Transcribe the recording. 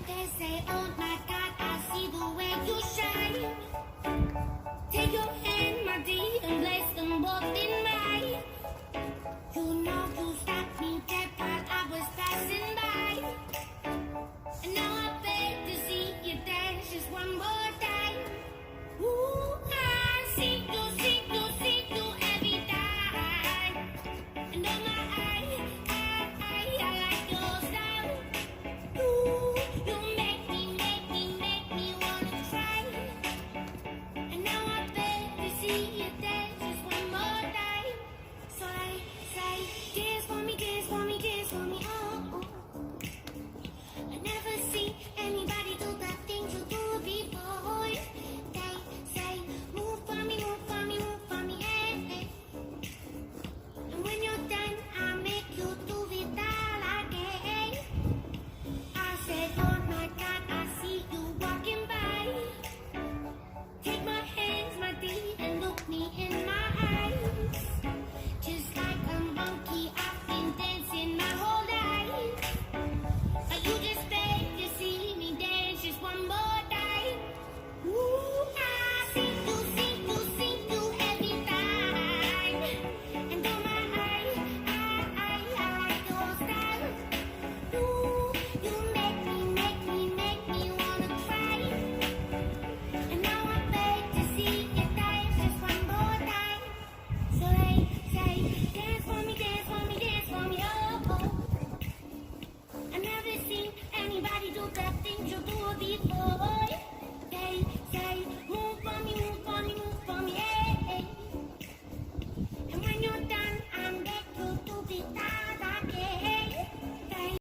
They say, oh my God, I see the way you shine. Take your hand, my dear, and place them both in mine. You know you stopped me dead while I was passing by. And now I beg to see you dance just one more time. Ooh, I see you every time. And oh my, I like your style. Ooh, you make me wanna try. And now I beg to see you dance just one more time. So I say, dance for me, dance for me, dance for me, oh. I never seen anybody do the things you do before. They say, move for me, move for me, move for me, hey, hey. And when you're done, I make you do it all again. I said, oh my God, I see you walking by. Take my hands, my dear, and look me in my eyes. Just like a monkey, I've been dancing my whole life. But you just beg to see me dance just one more time. Ooh, I see you every time. And oh my, I like your style. Ooh, you make me wanna cry. And now I beg to see you dance just one more time. So they say, dance for me, dance for me, dance for me, oh. I never seen anybody do the things you do before.